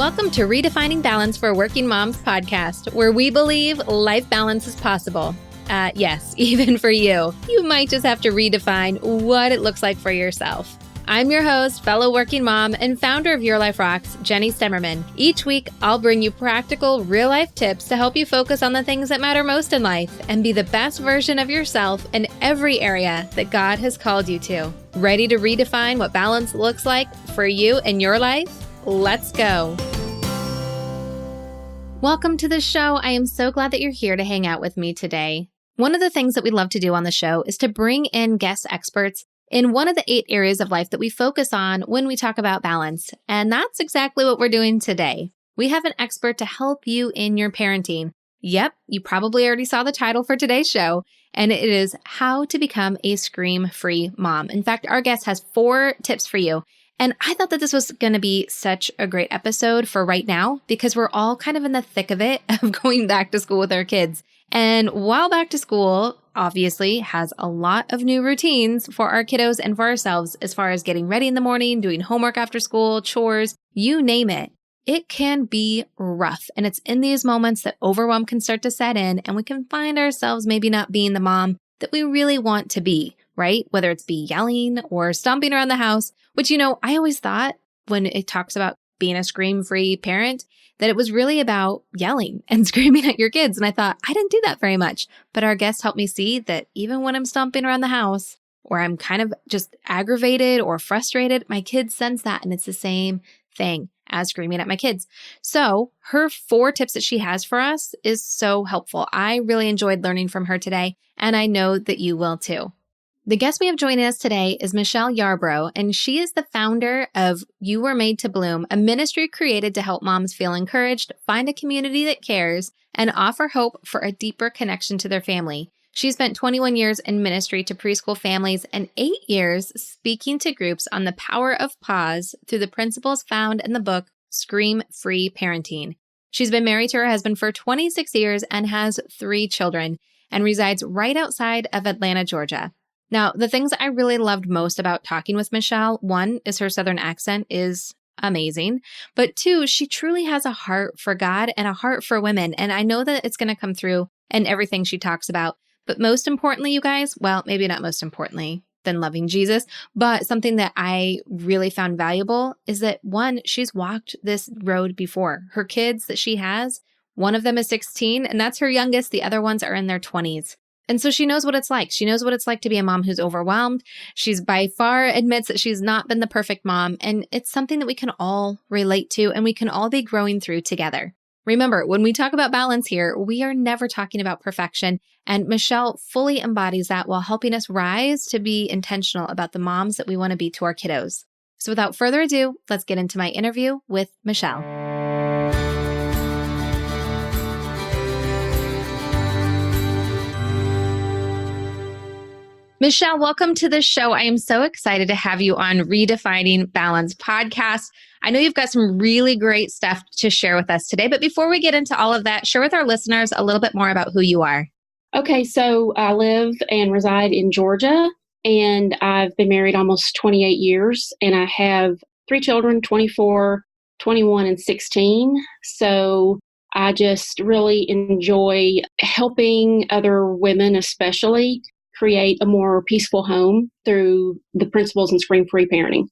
Welcome to Redefining Balance for Working Moms podcast, where we believe life balance is possible. Yes, even for you. You might just have to redefine what it looks like for yourself. I'm your host, fellow working mom, and founder of Your Life Rocks, Jenny Stemmerman. Each week, I'll bring you practical, real-life tips to help you focus on the things that matter most in life and be the best version of yourself in every area that God has called you to. Ready to redefine what balance looks like for you and your life? Let's go. Welcome to the show. I am so glad that you're here to hang out with me today. One of the things that we love to do on the show is to bring in guest experts in one of the 8 areas of life that we focus on when we talk about balance. And that's exactly what we're doing today. We have an expert to help you in your parenting. Yep, you probably already saw the title for today's show, and it is How to Become a Scream-Free Mom. In fact, our guest has 4 tips for you. And I thought that this was going to be such a great episode for right now because we're all kind of in the thick of it, of going back to school with our kids. And while back to school obviously has a lot of new routines for our kiddos and for ourselves as far as getting ready in the morning, doing homework after school, chores, you name it, it can be rough. And it's in these moments that overwhelm can start to set in and we can find ourselves maybe not being the mom that we really want to be, right? Whether it's be yelling or stomping around the house, which, I always thought when it talks about being a scream-free parent, that it was really about yelling and screaming at your kids. And I thought, I didn't do that very much. But our guest helped me see that even when I'm stomping around the house or I'm kind of just aggravated or frustrated, my kids sense that. And it's the same thing as screaming at my kids. So her 4 tips that she has for us is so helpful. I really enjoyed learning from her today, and I know that you will too. The guest we have joining us today is Michele Yarbrough, and she is the founder of You Were Made to Bloom, a ministry created to help moms feel encouraged, find a community that cares, and offer hope for a deeper connection to their family. She spent 21 years in ministry to preschool families and 8 years speaking to groups on the power of pause through the principles found in the book Scream-Free Parenting. She's been married to her husband for 26 years and has 3 children and resides right outside of Atlanta, Georgia. Now, the things I really loved most about talking with Michele, 1 is her Southern accent is amazing, but 2, she truly has a heart for God and a heart for women. And I know that it's going to come through in everything she talks about. But most importantly, you guys, well, maybe not most importantly than loving Jesus, but something that I really found valuable is that 1, she's walked this road before. Her kids that she has, one of them is 16 and that's her youngest. The other ones are in their 20s. And so she knows what it's like. She knows what it's like to be a mom who's overwhelmed. She's by far admits that she's not been the perfect mom. And it's something that we can all relate to and we can all be growing through together. Remember, when we talk about balance here, we are never talking about perfection. And Michele fully embodies that while helping us rise to be intentional about the moms that we want to be to our kiddos. So without further ado, let's get into my interview with Michele. Michele, welcome to the show. I am so excited to have you on Redefining Balance podcast. I know you've got some really great stuff to share with us today, but before we get into all of that, share with our listeners a little bit more about who you are. Okay, so I live and reside in Georgia, and I've been married almost 28 years, and I have 3 children, 24, 21, and 16. So I just really enjoy helping other women, especially, create a more peaceful home through the principles in scream-free parenting.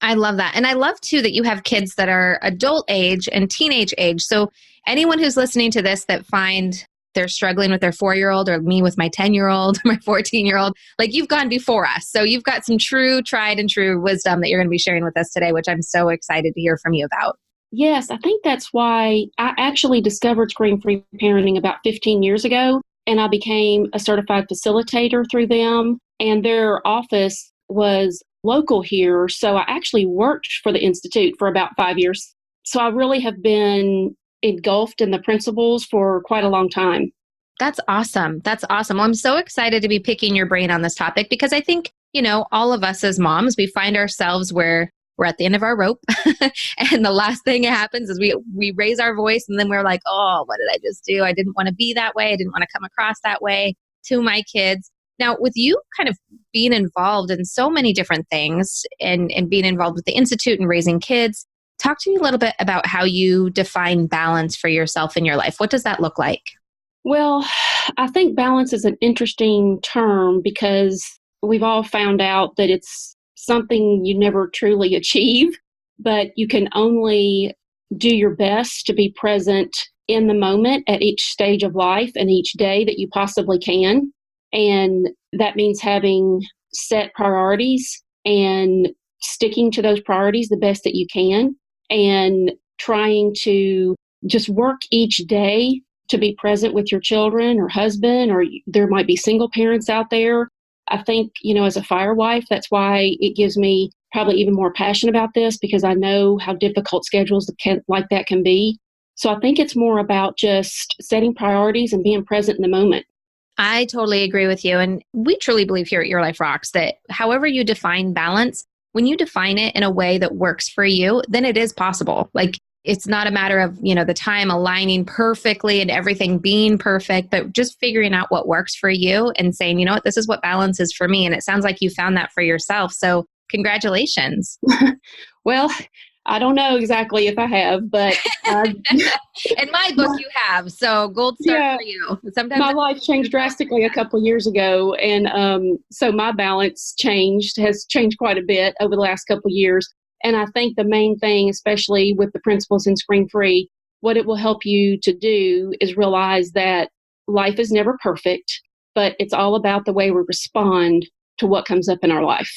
I love that. And I love too that you have kids that are adult age and teenage age. So anyone who's listening to this that find they're struggling with their 4-year-old or me with my 10-year-old, my 14-year-old, like you've gone before us. So you've got some true tried and true wisdom that you're going to be sharing with us today, which I'm so excited to hear from you about. Yes, I think that's why I actually discovered scream-free parenting about 15 years ago. And I became a certified facilitator through them. And their office was local here. So I actually worked for the Institute for about 5 years. So I really have been engulfed in the principles for quite a long time. That's awesome. That's awesome. Well, I'm so excited to be picking your brain on this topic because I think, all of us as moms, we find ourselves where we're at the end of our rope. And the last thing that happens is we raise our voice and then we're like, oh, what did I just do? I didn't want to be that way. I didn't want to come across that way to my kids. Now, with you kind of being involved in so many different things and being involved with the Institute and raising kids, Talk to me a little bit about how you define balance for yourself in your life. What does that look like? Well, I think balance is an interesting term because we've all found out that it's something you never truly achieve, but you can only do your best to be present in the moment at each stage of life and each day that you possibly can. And that means having set priorities and sticking to those priorities the best that you can and trying to just work each day to be present with your children or husband, or there might be single parents out there. I think, as a fire wife, that's why it gives me probably even more passion about this because I know how difficult schedules like that can be. So I think it's more about just setting priorities and being present in the moment. I totally agree with you. And we truly believe here at Your Life Rocks that however you define balance, when you define it in a way that works for you, then it is possible. Like it's not a matter of, the time aligning perfectly and everything being perfect, but just figuring out what works for you and saying, what, this is what balance is for me. And it sounds like you found that for yourself. So congratulations. Well, I don't know exactly if I have, but in my book, you have. So gold star for you. Sometimes my life changed drastically a couple of years ago, and so my balance has changed quite a bit over the last couple of years. And I think the main thing, especially with the principles in Scream Free, what it will help you to do is realize that life is never perfect, but it's all about the way we respond to what comes up in our life.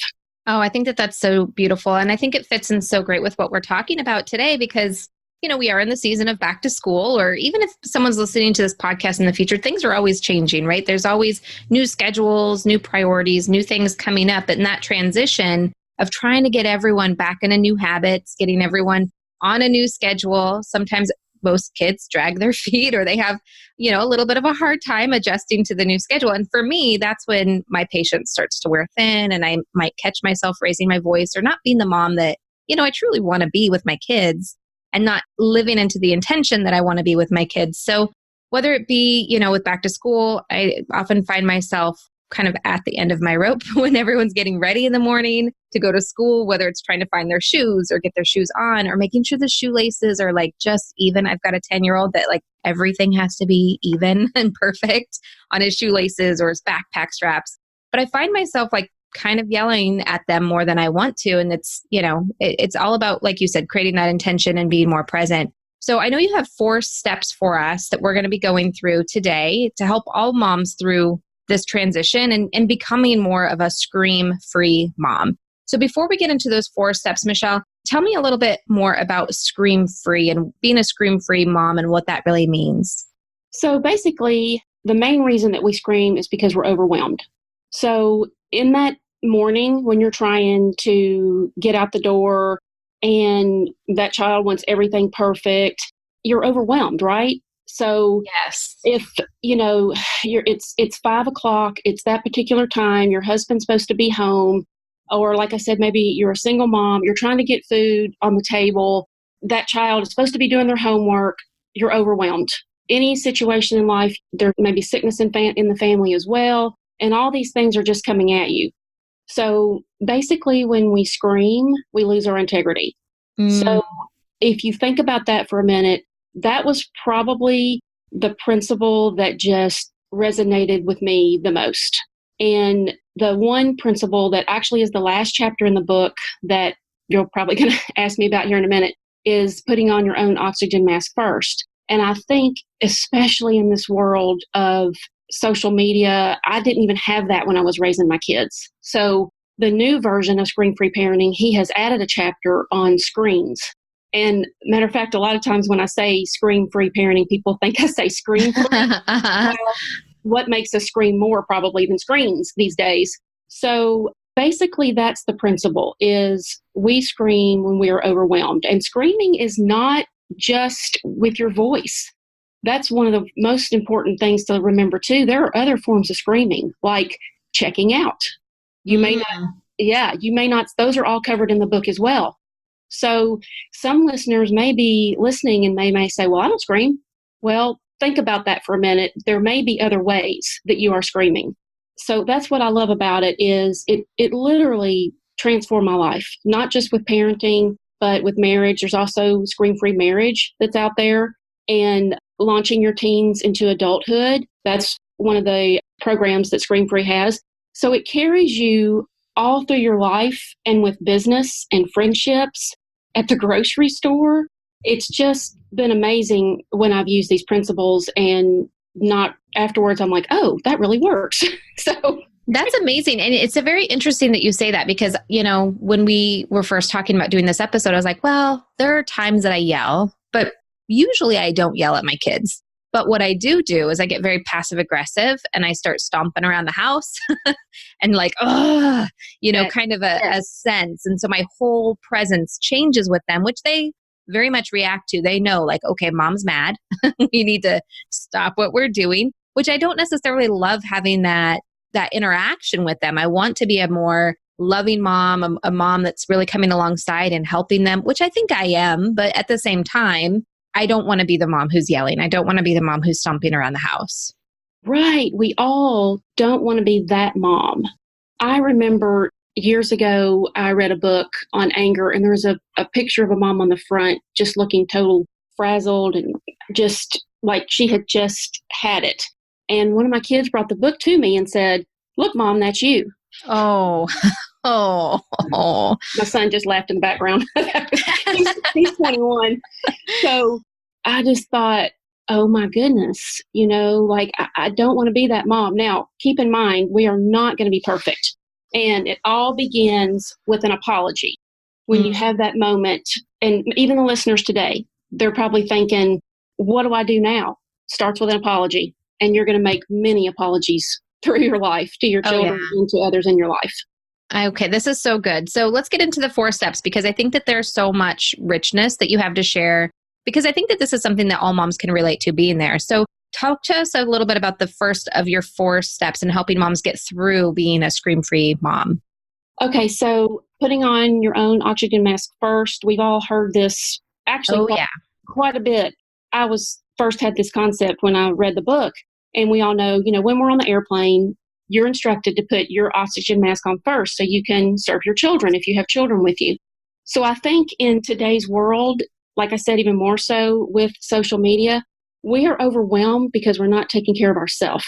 Oh, I think that that's so beautiful. And I think it fits in so great with what we're talking about today because, we are in the season of back to school, or even if someone's listening to this podcast in the future, things are always changing, right? There's always new schedules, new priorities, new things coming up. And that transition of trying to get everyone back into new habits, getting everyone on a new schedule. Sometimes most kids drag their feet or they have, a little bit of a hard time adjusting to the new schedule. And for me, that's when my patience starts to wear thin and I might catch myself raising my voice or not being the mom that, I truly want to be with my kids and not living into the intention that I want to be with my kids. So whether it be, with back to school, I often find myself kind of at the end of my rope when everyone's getting ready in the morning to go to school, whether it's trying to find their shoes or get their shoes on or making sure the shoelaces are like just even. I've got a 10-year-old that like everything has to be even and perfect on his shoelaces or his backpack straps. But I find myself like kind of yelling at them more than I want to. And it's, it's all about, like you said, creating that intention and being more present. So I know you have 4 steps for us that we're going to be going through today to help all moms through this transition and becoming more of a scream-free mom. So before we get into those 4 steps, Michele, tell me a little bit more about scream-free and being a scream-free mom and what that really means. So basically, the main reason that we scream is because we're overwhelmed. So in that morning when you're trying to get out the door and that child wants everything perfect, you're overwhelmed, right? So yes, if it's 5:00, it's that particular time, your husband's supposed to be home, or like I said, maybe you're a single mom, you're trying to get food on the table, that child is supposed to be doing their homework, you're overwhelmed. Any situation in life, there may be sickness in the family as well, and all these things are just coming at you. So basically, when we scream, we lose our integrity. So if you think about that for a minute, that was probably the principle that just resonated with me the most. And the one principle that actually is the last chapter in the book that you're probably going to ask me about here in a minute is putting on your own oxygen mask first. And I think, especially in this world of social media, I didn't even have that when I was raising my kids. So the new version of Screen Free Parenting, he has added a chapter on screens. And matter of fact, a lot of times when I say screen-free parenting, people think I say screen-free. Well, what makes us scream more probably than screens these days? So basically, that's the principle, is we scream when we are overwhelmed. And screaming is not just with your voice. That's one of the most important things to remember, too. There are other forms of screaming, like checking out. You may not, those are all covered in the book as well. So some listeners may be listening and they may say, well, I don't scream. Well, think about that for a minute. There may be other ways that you are screaming. So that's what I love about it is it literally transformed my life, not just with parenting, But with marriage, there's also Scream-Free Marriage that's out there, and launching your teens into adulthood. That's one of the programs that Scream-Free has. So it carries you all through your life, and with business and friendships at the grocery store. It's just been amazing when I've used these principles, and not afterwards, I'm like, oh, that really works. So That's amazing. And it's a very interesting that you say that because, when we were first talking about doing this episode, I was like, well, there are times that I yell, but usually I don't yell at my kids. But what I do is I get very passive aggressive and I start stomping around the house and like, oh, kind of a sense. And so my whole presence changes with them, which they very much react to. They know like, okay, mom's mad. We need to stop what we're doing, which I don't necessarily love having that interaction with them. I want to be a more loving mom, a mom that's really coming alongside and helping them, which I think I am. But at the same time, I don't want to be the mom who's yelling. I don't want to be the mom who's stomping around the house. Right. We all don't want to be that mom. I remember years ago, I read a book on anger, and there was a picture of a mom on the front just looking total frazzled and just like she had just had it. And one of my kids brought the book to me and said, look, Mom, that's you. Oh, oh. My son just laughed in the background. he's 21. So I just thought, oh my goodness, I don't want to be that mom. Now, keep in mind, we are not going to be perfect. And it all begins with an apology. When you have that moment, and even the listeners today, they're probably thinking, what do I do now? Starts with an apology. And you're going to make many apologies through your life to your children and to others in your life. Okay, this is so good. So let's get into the 4 steps, because I think that there's so much richness that you have to share, because I think that this is something that all moms can relate to being there. So talk to us a little bit about the first of your 4 steps in helping moms get through being a scream-free mom. Okay, so putting on your own oxygen mask first. We've all heard this actually quite a bit. I first had this concept when I read the book. And we all know, when we're on the airplane, you're instructed to put your oxygen mask on first so you can serve your children if you have children with you. So I think in today's world, like I said, even more so with social media, we are overwhelmed because we're not taking care of ourselves.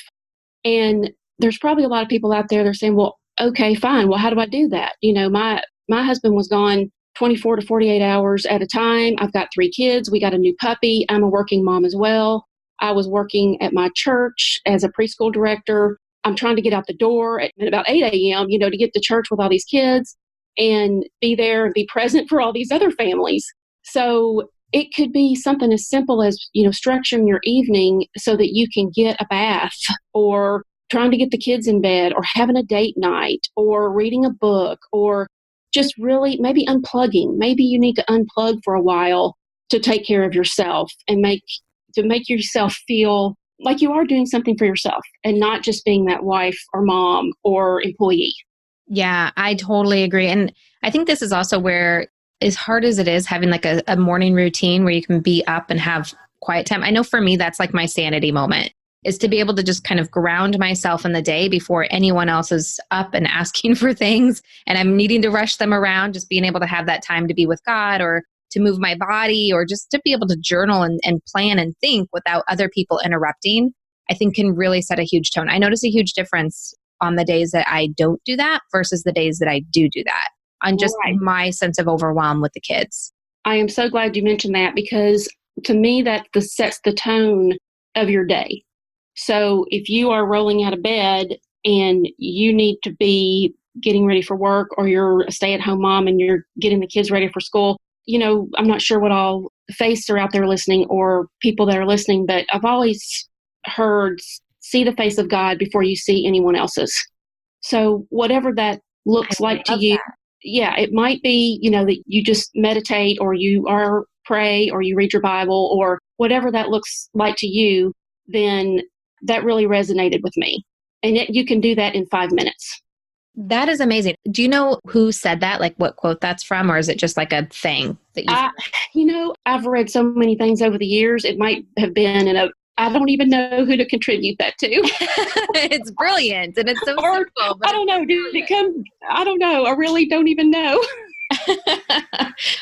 And there's probably a lot of people out there that are saying, well, okay, fine. Well, how do I do that? My husband was gone 24 to 48 hours at a time. I've got 3 kids. We got a new puppy. I'm a working mom as well. I was working at my church as a preschool director. I'm trying to get out the door at about 8 a.m., to get to church with all these kids and be there and be present for all these other families. So it could be something as simple as, structuring your evening so that you can get a bath, or trying to get the kids in bed, or having a date night, or reading a book, or just really maybe unplugging. Maybe you need to unplug for a while to take care of yourself and make yourself feel like you are doing something for yourself and not just being that wife or mom or employee. Yeah, I totally agree. And I think this is also where, as hard as it is, having like a morning routine where you can be up and have quiet time. I know for me, that's like my sanity moment, is to be able to just kind of ground myself in the day before anyone else is up and asking for things and I'm needing to rush them around. Just being able to have that time to be with God, or to move my body, or just to be able to journal and plan and think without other people interrupting, I think can really set a huge tone. I notice a huge difference on the days that I don't do that versus the days that I do that, on just my sense of overwhelm with the kids. I am so glad you mentioned that, because to me, that sets the tone of your day. So if you are rolling out of bed and you need to be getting ready for work, or you're a stay-at-home mom and you're getting the kids ready for school, I'm not sure what all faiths are out there listening, or people that are listening, but I've always heard, see the face of God before you see anyone else's. So whatever that looks like to you, it might be, that you just meditate, or you are pray, or you read your Bible, or whatever that looks like to you, then that really resonated with me. And yet you can do that in 5 minutes. That is amazing. Do you know who said that? Like what quote that's from? Or is it just like a thing that I've read so many things over the years. It might have been I don't even know who to contribute that to. It's brilliant. And it's so simple. I don't know. Did it come? I don't know. I really don't even know.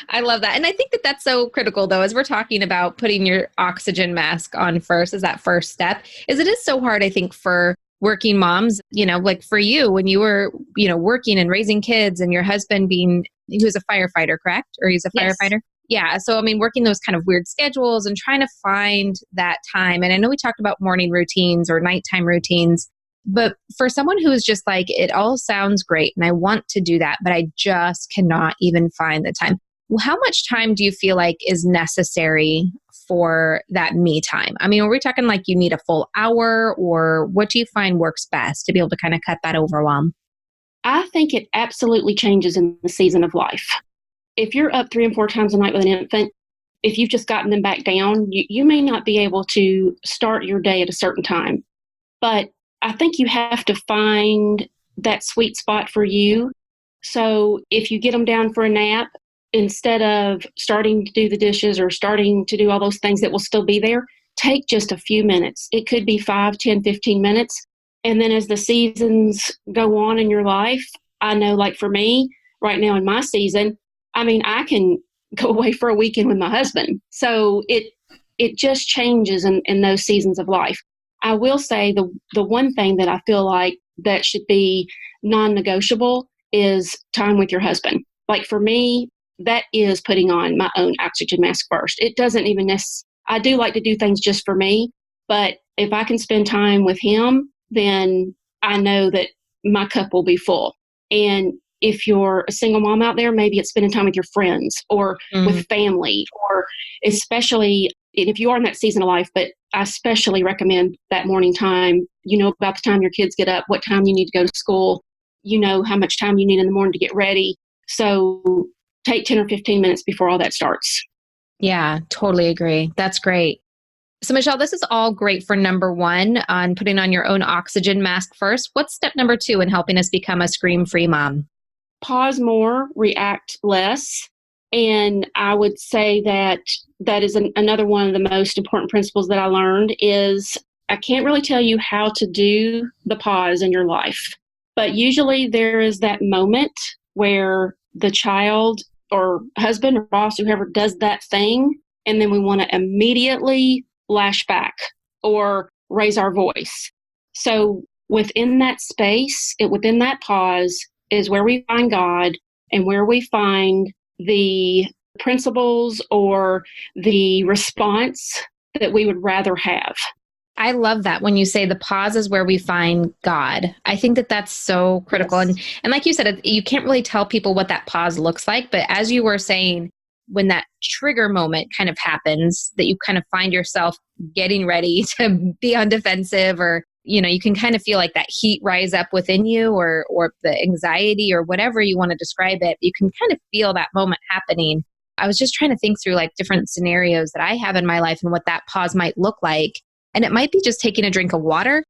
I love that. And I think that that's so critical, though, as we're talking about putting your oxygen mask on first, as that first step, is it is so hard, I think, for working moms, like for you, when you were, working and raising kids and your husband he was a firefighter, correct? Or he's a Yes. firefighter? Yeah. So, I mean, working those kind of weird schedules and trying to find that time. And I know we talked about morning routines or nighttime routines, but for someone who is just like, it all sounds great and I want to do that, but I just cannot even find the time. Well, how much time do you feel like is necessary for that me time? I mean, are we talking like you need a full hour, or what do you find works best to be able to kind of cut that overwhelm? I think it absolutely changes in the season of life. If you're up 3 and 4 times a night with an infant, if you've just gotten them back down, you may not be able to start your day at a certain time. But I think you have to find that sweet spot for you. So if you get them down for a nap, instead of starting to do the dishes or starting to do all those things that will still be there, take just a few minutes. It could be 5, 10, 15 minutes. And then as the seasons go on in your life, I know, like for me, right now in my season, I mean, I can go away for a weekend with my husband. So it just changes in those seasons of life. I will say the one thing that I feel like that should be non-negotiable is time with your husband. Like for me, that is putting on my own oxygen mask first. It doesn't even I do like to do things just for me, but if I can spend time with him, then I know that my cup will be full. And if you're a single mom out there, maybe it's spending time with your friends or Mm. with family, or especially if you are in that season of life, but I especially recommend that morning time. You know about the time your kids get up, what time you need to go to school, you know how much time you need in the morning to get ready. So take 10 or 15 minutes before all that starts. Yeah, totally agree. That's great. So, Michelle, this is all great for number one on putting on your own oxygen mask first. What's step number two in helping us become a scream-free mom? Pause more, react less. And I would say that that is another one of the most important principles that I learned is I can't really tell you how to do the pause in your life, but usually there is that moment where the child or husband or boss, whoever does that thing, and then we want to immediately lash back or raise our voice. So within that space, within that pause, is where we find God and where we find the principles or the response that we would rather have. I love that when you say the pause is where we find God. I think that that's so critical. Yes. And like you said, you can't really tell people what that pause looks like. But as you were saying, when that trigger moment kind of happens, that you kind of find yourself getting ready to be on defensive, or you can kind of feel like that heat rise up within you, or the anxiety, or whatever you want to describe it. You can kind of feel that moment happening. I was just trying to think through like different scenarios that I have in my life and what that pause might look like. And it might be just taking a drink of water.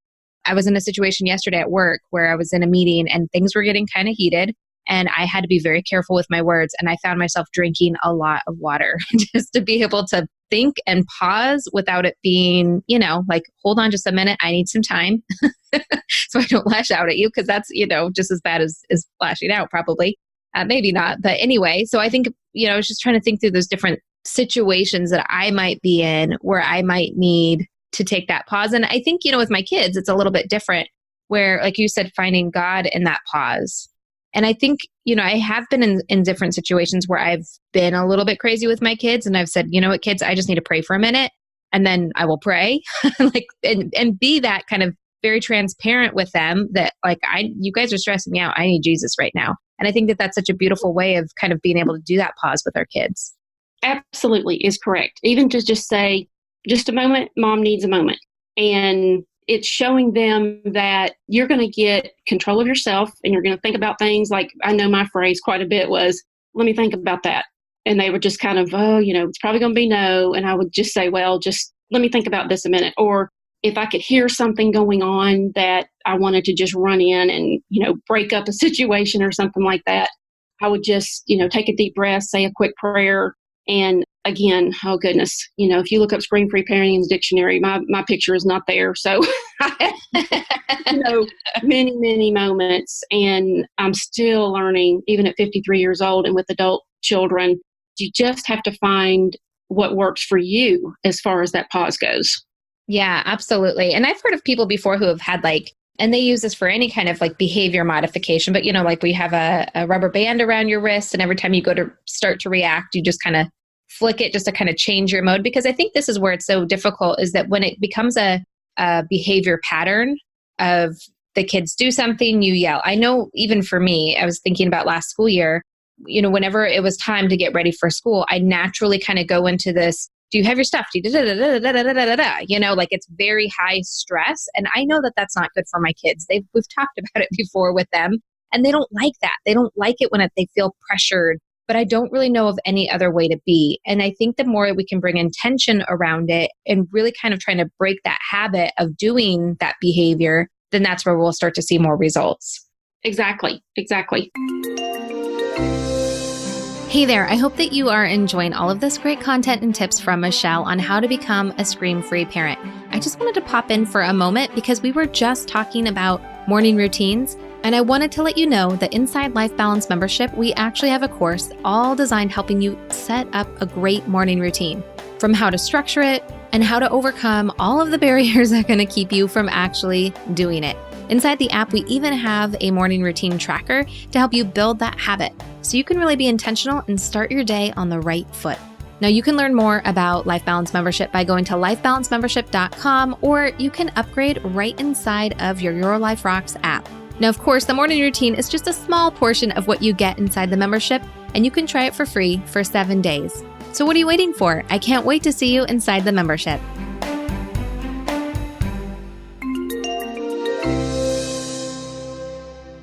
I was in a situation yesterday at work where I was in a meeting and things were getting kind of heated, and I had to be very careful with my words. And I found myself drinking a lot of water just to be able to think and pause without it being, like, hold on just a minute. I need some time so I don't lash out at you, because that's, just as bad as lashing out, probably. Maybe not. But anyway, so I think, I was just trying to think through those different situations that I might be in where I might need to take that pause. And I think, with my kids, it's a little bit different where, like you said, finding God in that pause. And I think, I have been in different situations where I've been a little bit crazy with my kids, and I've said, you know what, kids, I just need to pray for a minute, and then I will pray like, and be that kind of very transparent with them that like, you guys are stressing me out. I need Jesus right now. And I think that that's such a beautiful way of kind of being able to do that pause with our kids. Absolutely is correct. Even to just say, just a moment, mom needs a moment. And it's showing them that you're going to get control of yourself and you're going to think about things. Like, I know my phrase quite a bit was, let me think about that. And they would just kind of, it's probably going to be no. And I would just say, well, just let me think about this a minute. Or if I could hear something going on that I wanted to just run in and, break up a situation or something like that, I would just, take a deep breath, say a quick prayer. And again, oh goodness, if you look up screen-free parenting's dictionary, my picture is not there. So, many, many moments. And I'm still learning, even at 53 years old and with adult children. You just have to find what works for you as far as that pause goes. Yeah, absolutely. And I've heard of people before who have had and they use this for any kind of behavior modification, but like we have a rubber band around your wrist, and every time you go to start to react, you just kind of flick it just to kind of change your mode. Because I think this is where it's so difficult, is that when it becomes a behavior pattern of the kids do something, you yell. I know even for me, I was thinking about last school year, whenever it was time to get ready for school, I naturally kind of go into this, do you have your stuff? It's very high stress. And I know that that's not good for my kids. We've talked about it before with them, and they don't like that. They don't like it when they feel pressured, but I don't really know of any other way to be. And I think the more we can bring intention around it and really kind of trying to break that habit of doing that behavior, then that's where we'll start to see more results. Exactly. Hey there, I hope that you are enjoying all of this great content and tips from Michele on how to become a scream-free parent. I just wanted to pop in for a moment because we were just talking about morning routines, and I wanted to let you know that inside Life Balance membership, we actually have a course all designed helping you set up a great morning routine, from how to structure it and how to overcome all of the barriers that are going to keep you from actually doing it. Inside the app, we even have a morning routine tracker to help you build that habit, so you can really be intentional and start your day on the right foot. Now, you can learn more about Life Balance membership by going to lifebalancemembership.com, or you can upgrade right inside of your Life Rocks app. Now, of course, the morning routine is just a small portion of what you get inside the membership, and you can try it for free for 7 days. So what are you waiting for? I can't wait to see you inside the membership.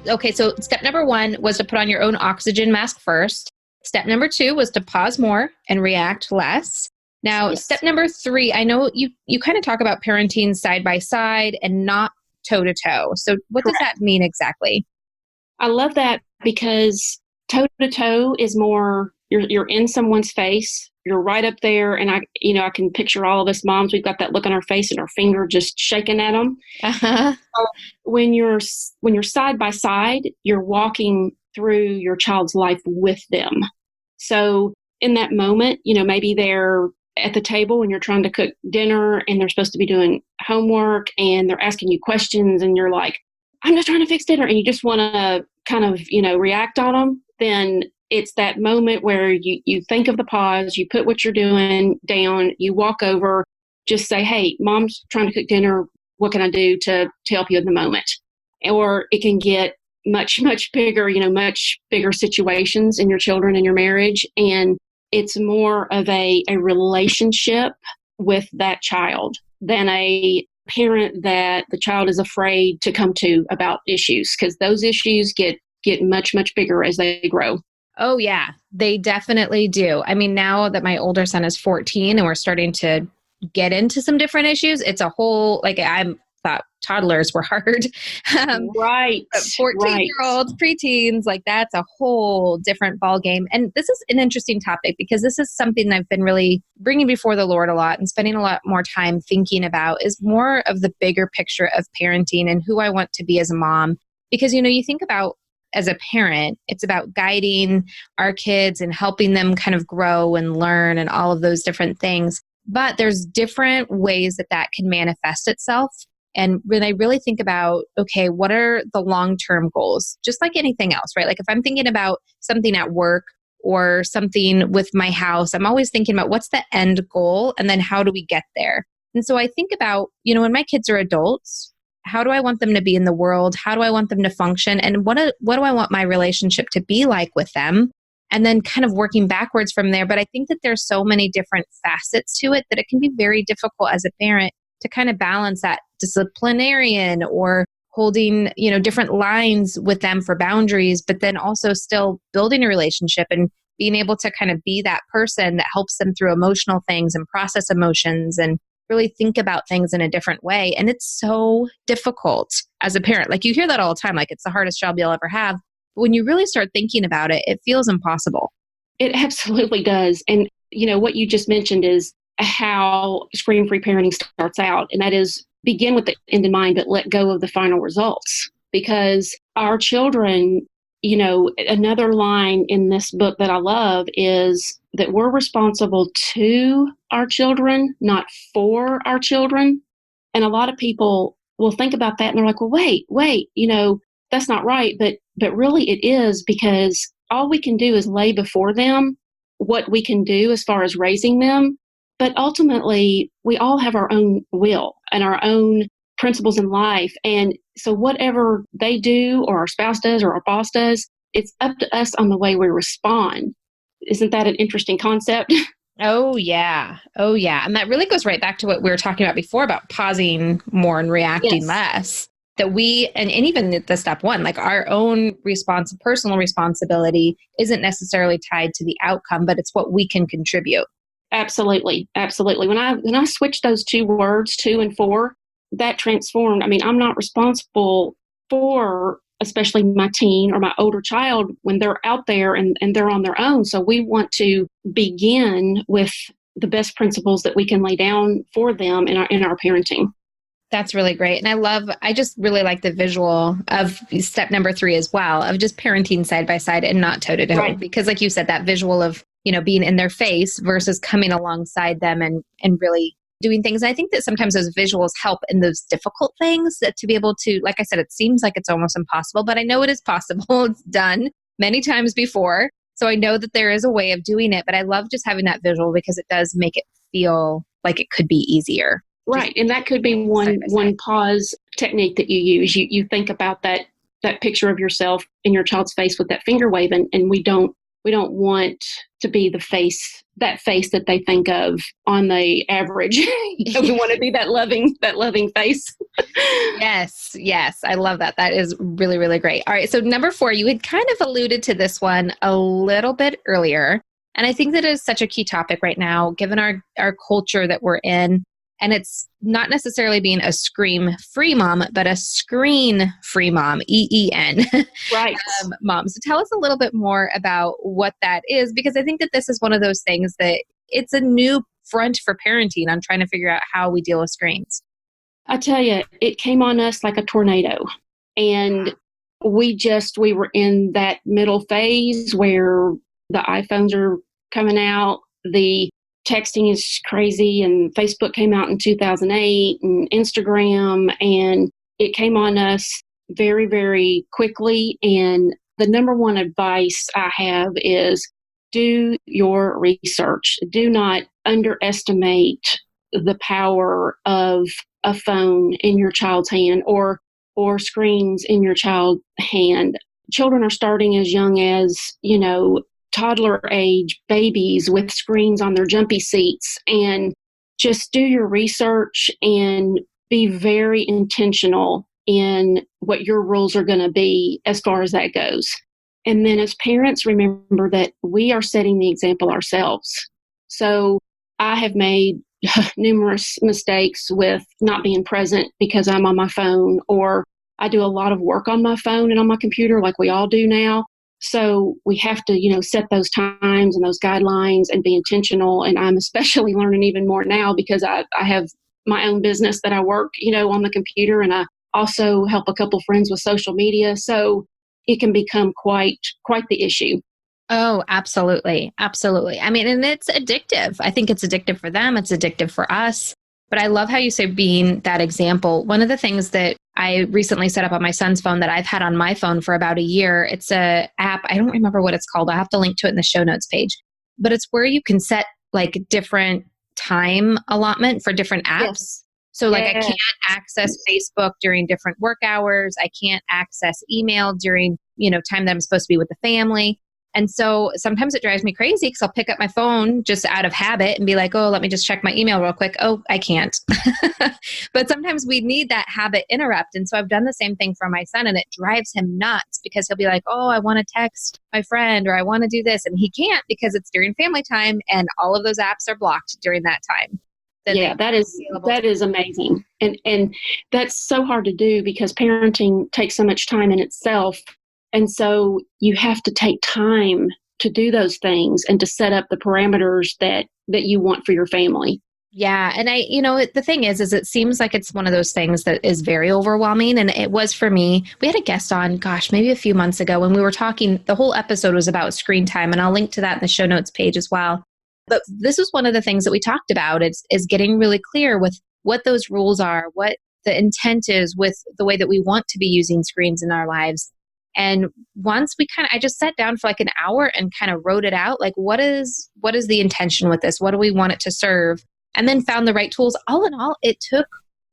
Okay, so step number 1 was to put on your own oxygen mask first. Step number 2 was to pause more and react less. Now, Yes. Step number 3, I know you kind of talk about parenting side by side and not toe to toe. So what Correct. does that mean exactly? I love that, because toe to toe is more, you're in someone's face. You're right up there, and I can picture all of us moms. We've got that look on our face and our finger just shaking at them. Uh-huh. When you're side by side, you're walking through your child's life with them. So in that moment, maybe they're at the table and you're trying to cook dinner, and they're supposed to be doing homework, and they're asking you questions, and you're like, I'm just trying to fix dinner, and you just want to kind of, react on them. Then it's that moment where you think of the pause, you put what you're doing down, you walk over, just say, hey, mom's trying to cook dinner. What can I do to help you in the moment? Or it can get much, much bigger, much bigger situations in your children and your marriage. And it's more of a relationship with that child than a parent that the child is afraid to come to about issues, because those issues get much, much bigger as they grow. Oh, yeah, they definitely do. I mean, now that my older son is 14 and we're starting to get into some different issues, it's a whole, I thought toddlers were hard. Right. 14-year-olds, preteens, that's a whole different ballgame. And this is an interesting topic, because this is something that I've been really bringing before the Lord a lot and spending a lot more time thinking about, is more of the bigger picture of parenting and who I want to be as a mom. Because, you think about, as a parent, it's about guiding our kids and helping them kind of grow and learn and all of those different things. But there's different ways that can manifest itself. And when I really think about, okay, what are the long-term goals? Just like anything else, right? If I'm thinking about something at work or something with my house, I'm always thinking about what's the end goal, and then how do we get there? And so I think about, when my kids are adults, how do I want them to be in the world? How do I want them to function? And what do I want my relationship to be like with them? And then kind of working backwards from there. But I think that there's so many different facets to it that it can be very difficult as a parent to kind of balance that disciplinarian or holding, different lines with them for boundaries, but then also still building a relationship and being able to kind of be that person that helps them through emotional things and process emotions and really think about things in a different way. And it's so difficult as a parent. You hear that all the time, it's the hardest job you'll ever have. But when you really start thinking about it, it feels impossible. It absolutely does. And, what you just mentioned is how scream-free parenting starts out. And that is, begin with the end in mind, but let go of the final results. Because our children, another line in this book that I love is that we're responsible to our children, not for our children. And a lot of people will think about that and they're like, well, wait, that's not right. But really it is, because all we can do is lay before them what we can do as far as raising them. But ultimately, we all have our own will and our own principles in life. And so whatever they do or our spouse does or our boss does, it's up to us on the way we respond. Isn't that an interesting concept? Oh, yeah. Oh, yeah. And that really goes right back to what we were talking about before about pausing more and reacting Yes. less. That we, and even the step one, like our own personal responsibility isn't necessarily tied to the outcome, but it's what we can contribute. Absolutely. Absolutely. When I switched those two words, 2 and 4, that transformed. I mean, I'm not responsible for especially my teen or my older child when they're out there and they're on their own. So we want to begin with the best principles that we can lay down for them in our parenting. That's really great. And I just really like the visual of step number 3 as well, of just parenting side by side and not toe to toe. Right. Because like you said, that visual of, being in their face versus coming alongside them and really doing things. And I think that sometimes those visuals help in those difficult things, that to be able to, like I said, it seems like it's almost impossible, but I know it is possible. It's done many times before. So I know that there is a way of doing it, but I love just having that visual because it does make it feel like it could be easier. Right. And that could be one pause technique that you use. You think about that picture of yourself in your child's face with that finger waving, and we don't want to be that face that they think of on the average. We want to be that loving face. Yes. I love that. That is really, really great. All right. So number 4, you had kind of alluded to this one a little bit earlier. And I think that is such a key topic right now, given our culture that we're in. And it's not necessarily being a scream-free mom, but a screen-free mom, EEN. Right. Mom. So tell us a little bit more about what that is, because I think that this is one of those things that it's a new front for parenting on trying to figure out how we deal with screens. I tell you, it came on us like a tornado. And we were in that middle phase where the iPhones are coming out, the texting is crazy, and Facebook came out in 2008 and Instagram, and it came on us very, very quickly. And the number one advice I have is do your research. Do not underestimate the power of a phone in your child's hand or screens in your child's hand. Children are starting as young as, toddler age babies with screens on their jumpy seats. And just do your research and be very intentional in what your rules are going to be as far as that goes. And then as parents, remember that we are setting the example ourselves. So I have made numerous mistakes with not being present because I'm on my phone, or I do a lot of work on my phone and on my computer like we all do now. So we have to, set those times and those guidelines and be intentional. And I'm especially learning even more now because I have my own business that I work, on the computer, and I also help a couple friends with social media. So it can become quite the issue. Oh, absolutely. Absolutely. I mean, and it's addictive. I think it's addictive for them. It's addictive for us. But I love how you say being that example. One of the things that I recently set up on my son's phone that I've had on my phone for about a year, it's a app. I don't remember what it's called. I'll have to link to it in the show notes page. But it's where you can set like different time allotment for different apps. Yes. So like I can't access Facebook during different work hours. I can't access email during, time that I'm supposed to be with the family. And so sometimes it drives me crazy because I'll pick up my phone just out of habit and be like, oh, let me just check my email real quick. Oh, I can't. But sometimes we need that habit interrupt. And so I've done the same thing for my son, and it drives him nuts because he'll be like, oh, I want to text my friend, or I want to do this. And he can't because it's during family time and all of those apps are blocked during that time. Yeah, that is amazing. And that's so hard to do because parenting takes so much time in itself. And so you have to take time to do those things and to set up the parameters that you want for your family. Yeah. And the thing is it seems like it's one of those things that is very overwhelming. And it was for me. We had a guest on, gosh, maybe a few months ago when we were talking, the whole episode was about screen time. And I'll link to that in the show notes page as well. But this was one of the things that we talked about is getting really clear with what those rules are, what the intent is with the way that we want to be using screens in our lives. And once I just sat down for like an hour and kind of wrote it out. Like, what is the intention with this? What do we want it to serve? And then found the right tools. All in all, it took,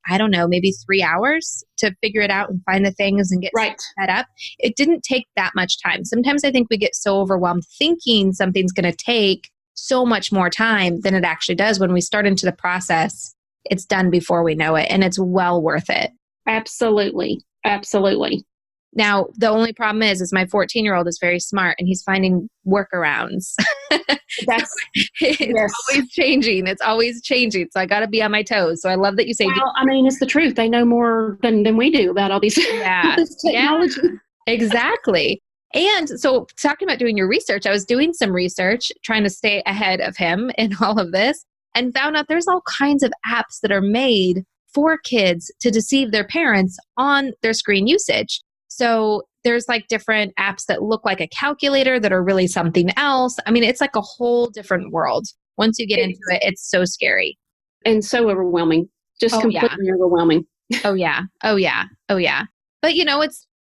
I don't know, maybe 3 hours to figure it out and find the things and get set up. It didn't take that much time. Sometimes I think we get so overwhelmed thinking something's going to take so much more time than it actually does. When we start into the process, it's done before we know it, and it's well worth it. Absolutely. Absolutely. Now, the only problem is my 14-year-old is very smart and he's finding workarounds. It's always changing. It's always changing. So I got to be on my toes. So I love that you say. Well, I mean, it's the truth. They know more than we do about all these this technology. Yeah, exactly. And so talking about doing your research, I was doing some research, trying to stay ahead of him in all of this, and found out there's all kinds of apps that are made for kids to deceive their parents on their screen usage. So there's like different apps that look like a calculator that are really something else. I mean, it's like a whole different world. Once you get into it, it's so scary. And so overwhelming. Just completely overwhelming. Oh, yeah. Oh, yeah. Oh, yeah. But,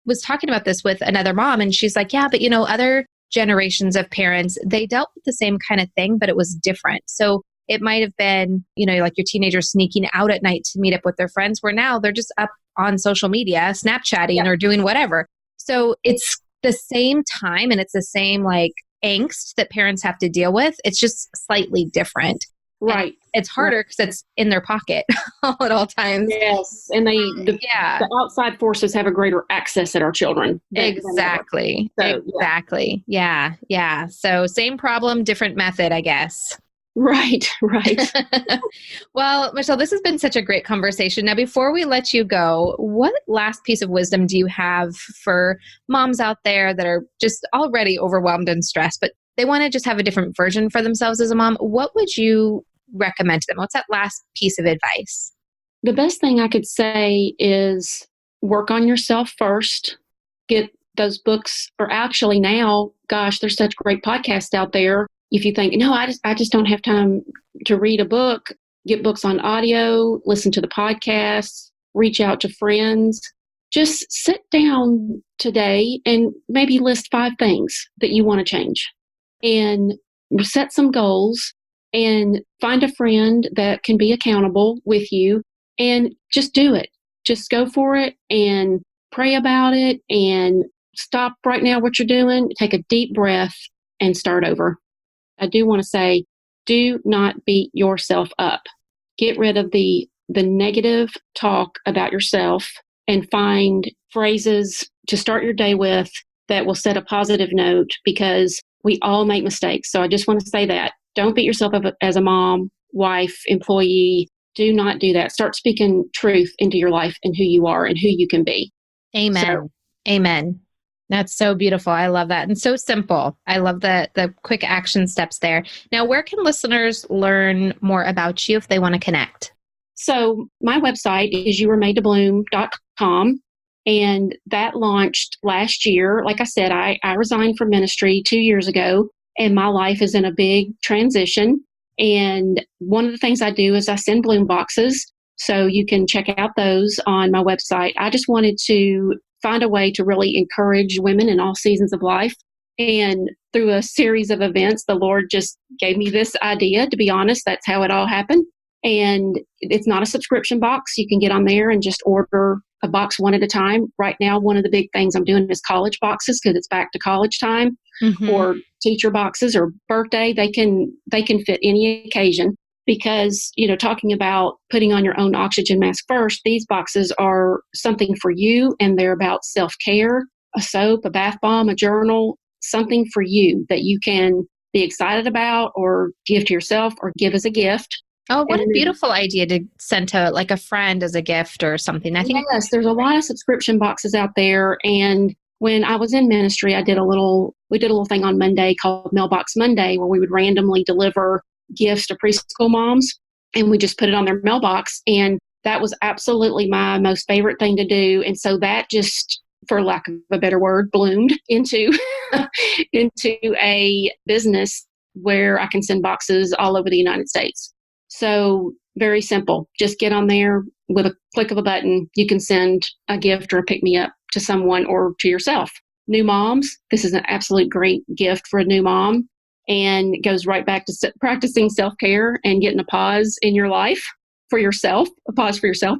was talking about this with another mom, and she's like, yeah, but, other generations of parents, they dealt with the same kind of thing, but it was different. So it might have been, like your teenager sneaking out at night to meet up with their friends, where now they're just up on social media, Snapchatting or doing whatever. So it's the same time and it's the same like angst that parents have to deal with. It's just slightly different. Right. And it's harder because it's in their pocket at all times. Yes. And the outside forces have a greater access at our children. Exactly. Exactly. Yeah. Yeah. So same problem, different method, I guess. Right. Well, Michele, this has been such a great conversation. Now, before we let you go, what last piece of wisdom do you have for moms out there that are just already overwhelmed and stressed, but they want to just have a different version for themselves as a mom? What would you recommend to them? What's that last piece of advice? The best thing I could say is work on yourself first. Get those books, or actually now, gosh, there's such great podcasts out there. If you think, no, I just don't have time to read a book, get books on audio, listen to the podcasts, reach out to friends. Just sit down today and maybe list 5 things that you want to change, and set some goals, and find a friend that can be accountable with you, and just do it. Just go for it and pray about it, and stop right now what you're doing, take a deep breath, and start over. I do want to say, do not beat yourself up. Get rid of the negative talk about yourself and find phrases to start your day with that will set a positive note, because we all make mistakes. So I just want to say that. Don't beat yourself up as a mom, wife, employee. Do not do that. Start speaking truth into your life and who you are and who you can be. Amen. Amen. That's so beautiful. I love that. And so simple. I love the quick action steps there. Now, where can listeners learn more about you if they want to connect? So my website is youwermadetobloom.com, and that launched last year. Like I said, I resigned from ministry 2 years ago, and my life is in a big transition. And one of the things I do is I send bloom boxes. So you can check out those on my website. I just wanted to find a way to really encourage women in all seasons of life. And through a series of events, the Lord just gave me this idea. To be honest, that's how it all happened. And it's not a subscription box. You can get on there and just order a box one at a time. Right now, one of the big things I'm doing is college boxes, because it's back to college time, or teacher boxes or birthday. They can fit any occasion. Because, talking about putting on your own oxygen mask first, these boxes are something for you, and they're about self-care, a soap, a bath bomb, a journal, something for you that you can be excited about or give to yourself or give as a gift. Oh, what a beautiful idea to send to like a friend as a gift or something. I think yes, there's a lot of subscription boxes out there. And when I was in ministry, we did a little thing on Monday called Mailbox Monday, where we would randomly deliver gifts to preschool moms. and we just put it on their mailbox. And that was absolutely my most favorite thing to do. And so that just, for lack of a better word, bloomed into into a business where I can send boxes all over the United States. So very simple. Just get on there with a click of a button. You can send a gift or a pick me up to someone or to yourself. New moms, this is an absolute great gift for a new mom, and it goes right back to practicing self-care and getting a pause in your life for yourself, a pause for yourself.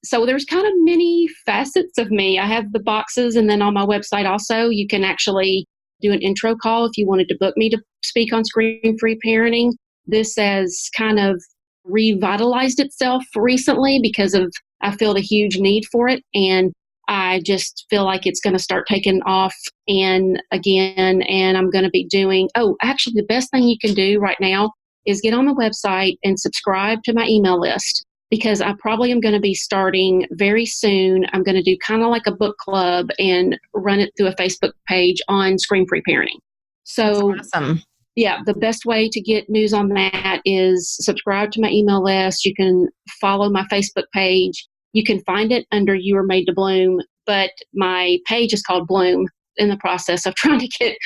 So there's kind of many facets of me. I have the boxes, and then on my website also, you can actually do an intro call if you wanted to book me to speak on screen-free parenting. This has kind of revitalized itself recently because of, I feel the huge need for it. And I just feel like it's going to start taking off and I'm going to be doing, actually the best thing you can do right now is get on the website and subscribe to my email list, because I probably am going to be starting very soon. I'm going to do kind of like a book club and run it through a Facebook page on screen-free parenting. So that's awesome. Yeah, the best way to get news on that is subscribe to my email list. You can follow my Facebook page. You can find it under You Were Made to Bloom, but my page is called Bloom, in the process of trying to get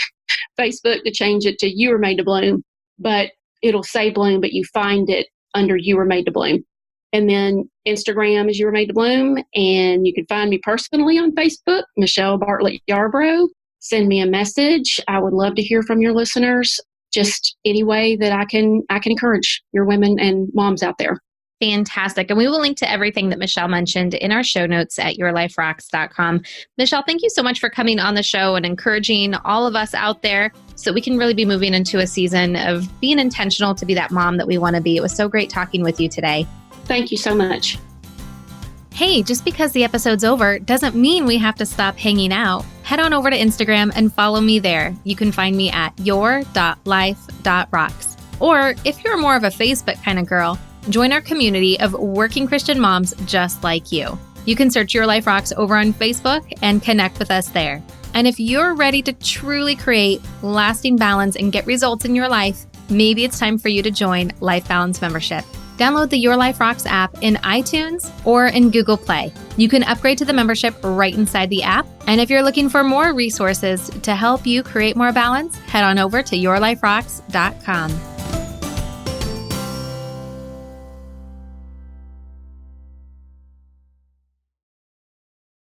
Facebook to change it to You Were Made to Bloom. But it'll say Bloom, but you find it under You Were Made to Bloom. And then Instagram is You Were Made to Bloom. And you can find me personally on Facebook, Michele Yarbrough. Send me a message. I would love to hear from your listeners. Just any way that I can encourage your women and moms out there. Fantastic. And we will link to everything that Michele mentioned in our show notes at yourliferocks.com. Michele, thank you so much for coming on the show and encouraging all of us out there so we can really be moving into a season of being intentional to be that mom that we want to be. It was so great talking with you today. Thank you so much. Hey, just because the episode's over doesn't mean we have to stop hanging out. Head on over to Instagram and follow me there. You can find me at your.life.rocks. Or if you're more of a Facebook kind of girl, join our community of working Christian moms just like you. You can search Your Life Rocks over on Facebook and connect with us there. And if you're ready to truly create lasting balance and get results in your life, maybe it's time for you to join Life Balance Membership. Download the Your Life Rocks app in iTunes or in Google Play. You can upgrade to the membership right inside the app. And if you're looking for more resources to help you create more balance, head on over to yourliferocks.com.